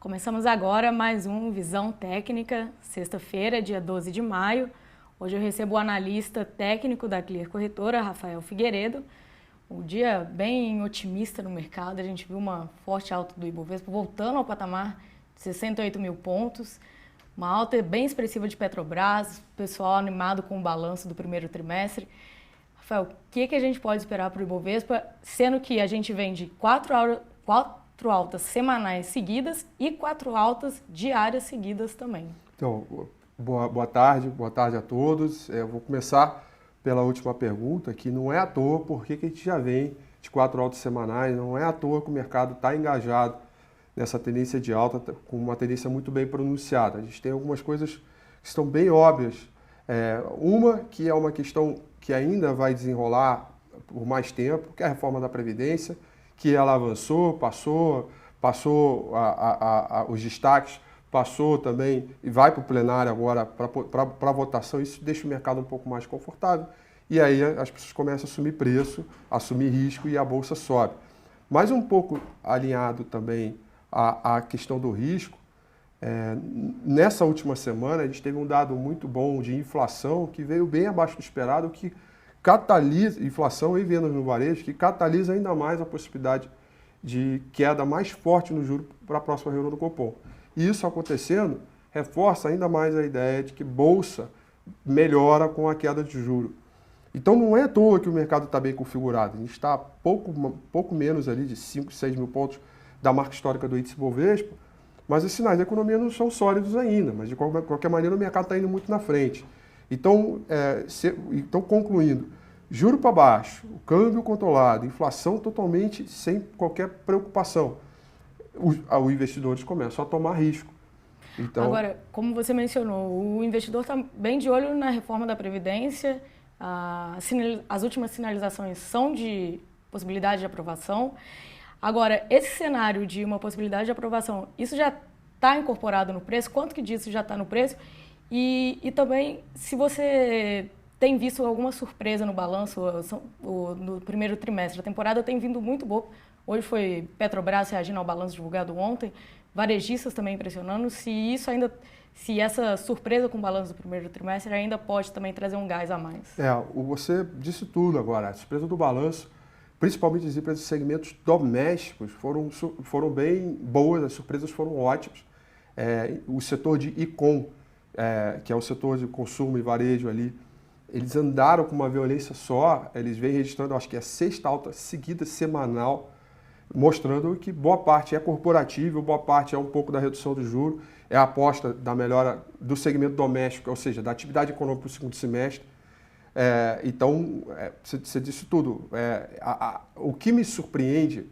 Começamos agora mais um Visão Técnica, sexta-feira, dia 12 de maio. Hoje eu recebo o analista técnico da Clear Corretora, Rafael Figueiredo. Um dia bem otimista no mercado, a gente viu uma forte alta do Ibovespa, voltando ao patamar de 68 mil pontos. Uma alta bem expressiva de Petrobras, pessoal animado com o balanço do primeiro trimestre. Rafael, o que a gente pode esperar para o Ibovespa, sendo que a gente vem de quatro altas semanais seguidas e 4 altas diárias seguidas também? Então, boa tarde a todos. Eu vou começar pela última pergunta, que não é à toa porque a gente já vem de 4 altas semanais, não é à toa que o mercado está engajado nessa tendência de alta, com uma tendência muito bem pronunciada. A gente tem algumas coisas que estão bem óbvias. Uma que é uma questão que ainda vai desenrolar por mais tempo, que é a reforma da Previdência, que ela avançou, passou os destaques, passou também e vai para o plenário agora para votação. Isso deixa o mercado um pouco mais confortável e aí as pessoas começam a assumir preço, assumir risco e a bolsa sobe. Mas um pouco alinhado também à questão do risco, nessa última semana a gente teve um dado muito bom de inflação que veio bem abaixo do esperado, que catalisa inflação e vendas no varejo, que catalisa ainda mais a possibilidade de queda mais forte no juro para a próxima reunião do Copom. E isso acontecendo reforça ainda mais a ideia de que bolsa melhora com a queda de juro. Então não é à toa que o mercado está bem configurado. A gente está pouco menos ali de 5, 6 mil pontos da marca histórica do índice Bovespa, mas os sinais da economia não são sólidos ainda, mas de qualquer maneira o mercado está indo muito na frente. Então, concluindo, juro para baixo, o câmbio controlado, inflação totalmente sem qualquer preocupação, os investidores começam a tomar risco. Então, agora, como você mencionou, o investidor está bem de olho na reforma da Previdência, as últimas sinalizações são de possibilidade de aprovação. Agora, esse cenário de uma possibilidade de aprovação, isso já está incorporado no preço? Quanto que disso já está no preço? E também, se você tem visto alguma surpresa no balanço no primeiro trimestre, a temporada tem vindo muito boa. Hoje foi Petrobras reagindo ao balanço divulgado ontem, varejistas também impressionando. Se essa surpresa com o balanço do primeiro trimestre ainda pode também trazer um gás a mais. Você disse tudo agora. A surpresa do balanço, principalmente as empresas de segmentos domésticos, foram bem boas, as surpresas foram ótimas. O setor de e-com, que é o setor de consumo e varejo ali, eles andaram com uma violência só, eles vêm registrando, acho que é a 6ª alta seguida semanal, mostrando que boa parte é corporativa, boa parte é um pouco da redução do juro, é a aposta da melhora do segmento doméstico, ou seja, da atividade econômica para o segundo semestre. Você disse tudo. O que me surpreende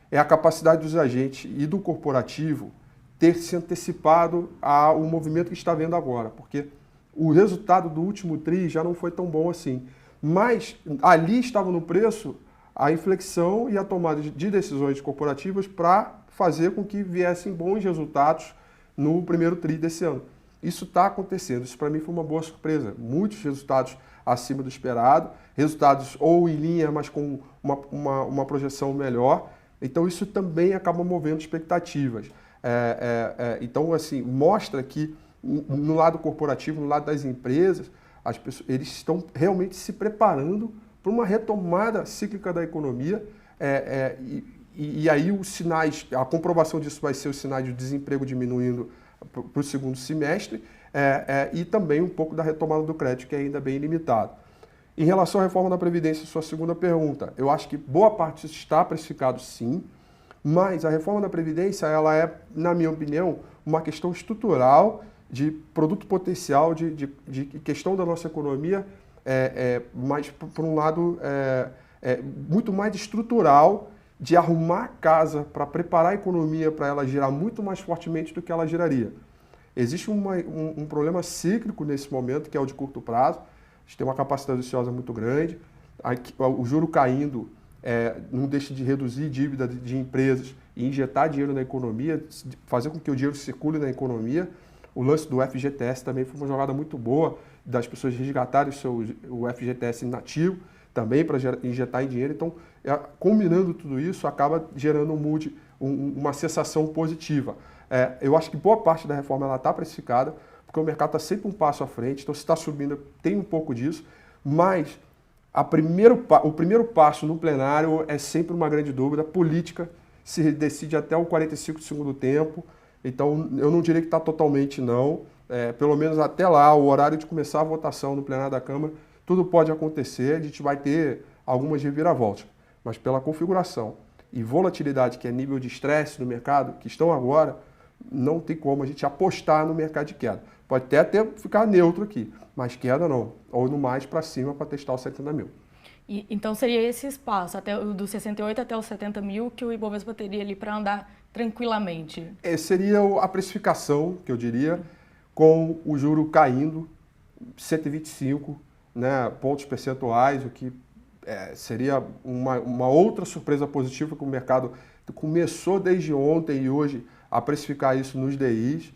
é a capacidade dos agentes e do corporativo ter se antecipado ao movimento que está vendo agora, porque o resultado do último TRI já não foi tão bom assim. Mas ali estava no preço a inflexão e a tomada de decisões corporativas para fazer com que viessem bons resultados no primeiro TRI desse ano. Isso está acontecendo, isso para mim foi uma boa surpresa. Muitos resultados acima do esperado, resultados ou em linha, mas com uma projeção melhor. Então isso também acaba movendo expectativas. Então, assim, mostra que no lado corporativo, no lado das empresas, eles estão realmente se preparando para uma retomada cíclica da economia e aí os sinais, a comprovação disso vai ser os sinais de desemprego diminuindo para o segundo semestre e também um pouco da retomada do crédito, que é ainda bem limitado. Em relação à reforma da Previdência, sua segunda pergunta, eu acho que boa parte disso está precificado sim, mas a reforma da Previdência, ela é, na minha opinião, uma questão estrutural de produto potencial, de questão da nossa economia, mas por um lado muito mais estrutural, de arrumar a casa para preparar a economia para ela girar muito mais fortemente do que ela giraria. Existe um problema cíclico nesse momento, que é o de curto prazo. A gente tem uma capacidade ociosa muito grande, o juro caindo não deixa de reduzir dívida de empresas e injetar dinheiro na economia, fazer com que o dinheiro circule na economia. O lance do FGTS também foi uma jogada muito boa, das pessoas resgatarem o FGTS inativo, também para injetar em dinheiro. Então, combinando tudo isso, acaba gerando uma sensação positiva. Eu acho que boa parte da reforma está precificada, porque o mercado está sempre um passo à frente, então se está subindo tem um pouco disso, mas o primeiro passo no plenário é sempre uma grande dúvida. A política se decide até o 45 do segundo tempo, então eu não diria que está totalmente não, pelo menos até lá, o horário de começar a votação no plenário da Câmara, tudo pode acontecer, a gente vai ter algumas reviravoltas, mas pela configuração e volatilidade, que é nível de estresse no mercado, que estão agora, não tem como a gente apostar no mercado de queda. Pode até ficar neutro aqui, mas queda não, ou no mais para cima para testar os 70 mil. Então seria esse espaço, do 68 até os 70 mil, que o Ibovespa teria ali para andar tranquilamente? Seria a precificação, que eu diria, com o juro caindo, 125, né, pontos percentuais, o que seria uma outra surpresa positiva, que o mercado começou desde ontem e hoje a precificar isso nos DIs.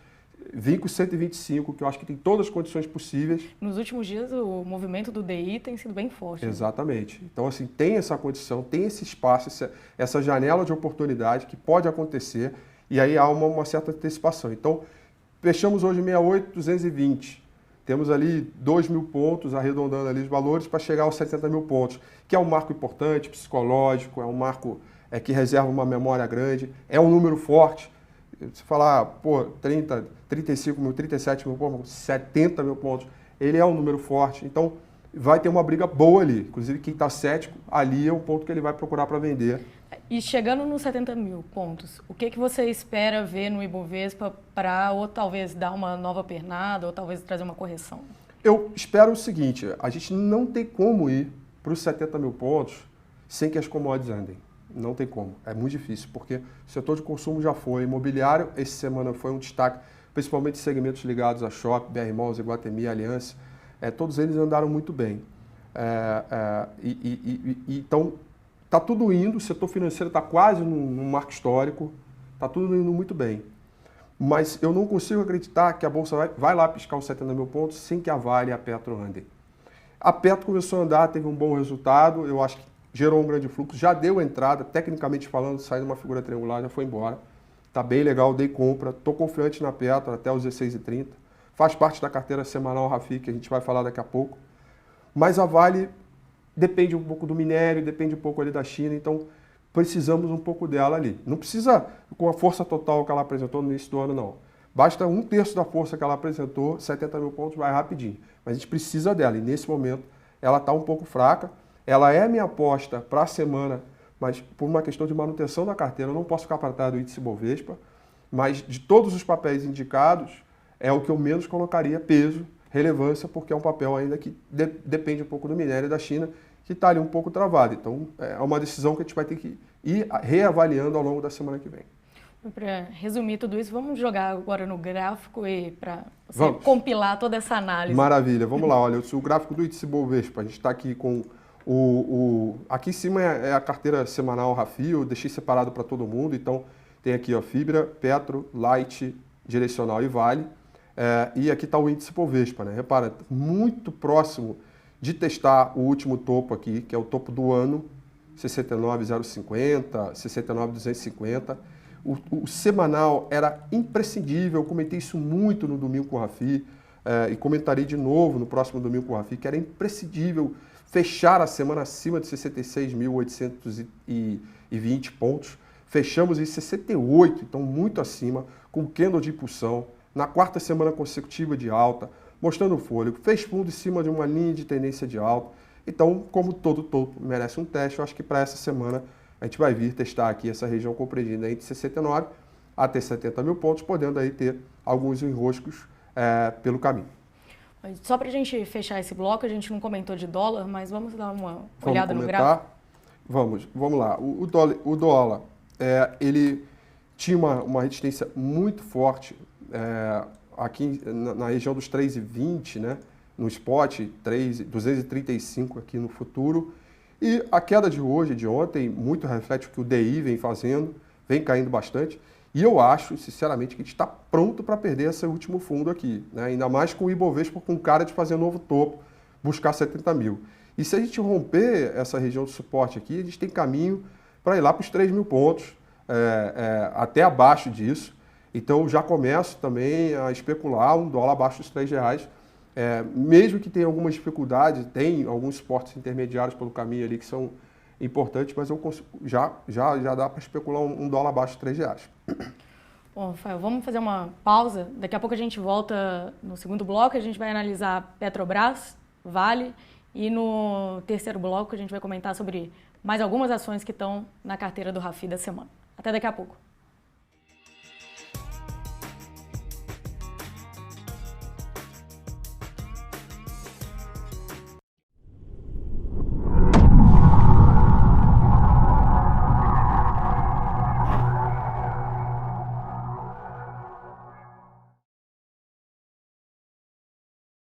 Vim com 125, que eu acho que tem todas as condições possíveis. Nos últimos dias, o movimento do DI tem sido bem forte. Exatamente. Né? Então, assim, tem essa condição, tem esse espaço, essa janela de oportunidade que pode acontecer, e aí há uma certa antecipação. Então, fechamos hoje 68,220. Temos ali 2 mil pontos, arredondando ali os valores, para chegar aos 70 mil pontos, que é um marco importante, psicológico, é um marco que reserva uma memória grande, é um número forte. Se falar, 30, 35 mil, 37 mil pontos, 70 mil pontos, ele é um número forte. Então, vai ter uma briga boa ali. Inclusive, quem está cético, ali é um ponto que ele vai procurar para vender. E chegando nos 70 mil pontos, o que você espera ver no Ibovespa para ou talvez dar uma nova pernada, ou talvez trazer uma correção? Eu espero o seguinte, a gente não tem como ir para os 70 mil pontos sem que as commodities andem. Não tem como, é muito difícil, porque o setor de consumo já foi, imobiliário, essa semana foi um destaque, principalmente segmentos ligados a Shopping, BR Malls, Iguatemi, Aliança, todos eles andaram muito bem. Então, está tudo indo, o setor financeiro está quase num marco histórico, está tudo indo muito bem. Mas eu não consigo acreditar que a Bolsa vai lá piscar os 70 mil pontos sem que a Vale e a Petro andem. A Petro começou a andar, teve um bom resultado, eu acho que gerou um grande fluxo, já deu entrada, tecnicamente falando, saiu uma figura triangular, já foi embora. Está bem legal, dei compra, estou confiante na Petro até os 16,30. Faz parte da carteira semanal Rafi, que a gente vai falar daqui a pouco. Mas a Vale depende um pouco do minério, depende um pouco ali da China, então precisamos um pouco dela ali. Não precisa com a força total que ela apresentou no início do ano, não. Basta 1/3 da força que ela apresentou, 70 mil pontos, vai rapidinho. Mas a gente precisa dela, e nesse momento ela está um pouco fraca. Ela é minha aposta para a semana, mas por uma questão de manutenção da carteira, eu não posso ficar para trás do índice Bovespa, mas de todos os papéis indicados, é o que eu menos colocaria peso, relevância, porque é um papel ainda que depende um pouco do minério da China, que está ali um pouco travado. Então, é uma decisão que a gente vai ter que ir reavaliando ao longo da semana que vem. Para resumir tudo isso, vamos jogar agora no gráfico e para compilar toda essa análise. Maravilha, vamos lá. Olha, o gráfico do índice Bovespa, a gente está aqui com aqui em cima é a carteira semanal Rafi, eu deixei separado para todo mundo, então tem aqui Fibra, Petro, Light, Direcional e Vale, e aqui está o índice Bovespa, né? Repara, muito próximo de testar o último topo aqui, que é o topo do ano, 69,050, 69,250. O semanal era imprescindível, eu comentei isso muito no domingo com o Rafi, e comentarei de novo no próximo domingo com o Rafi, que era imprescindível fechar a semana acima de 66.820 pontos. Fechamos em 68, então muito acima, com candle de impulsão, na quarta semana consecutiva de alta, mostrando o fôlego, fez fundo em cima de uma linha de tendência de alta. Então, como todo topo merece um teste, eu acho que para essa semana a gente vai vir testar aqui essa região compreendida entre 69 até 70 mil pontos, podendo aí ter alguns enroscos pelo caminho. Só para a gente fechar esse bloco, a gente não comentou de dólar, mas vamos dar uma olhada no gráfico? Vamos lá. O dólar ele tinha uma resistência muito forte aqui na região dos 3,20, né? No spot, 235 aqui no futuro. E a queda de hoje, de ontem, muito reflete o que o DI vem fazendo, vem caindo bastante. E eu acho, sinceramente, que a gente está pronto para perder esse último fundo aqui, né? Ainda mais com o Ibovespa com cara de fazer novo topo, buscar 70 mil. E se a gente romper essa região de suporte aqui, a gente tem caminho para ir lá para os 3 mil pontos, até abaixo disso. Então já começo também a especular um dólar abaixo dos R$3. Mesmo que tenha algumas dificuldades, tem alguns suportes intermediários pelo caminho ali que são importantes, mas eu consigo, já dá para especular um dólar abaixo de R$3. Bom, Rafael, vamos fazer uma pausa. Daqui a pouco a gente volta no segundo bloco, a gente vai analisar Petrobras, Vale, e no terceiro bloco a gente vai comentar sobre mais algumas ações que estão na carteira do Rafi da semana. Até daqui a pouco.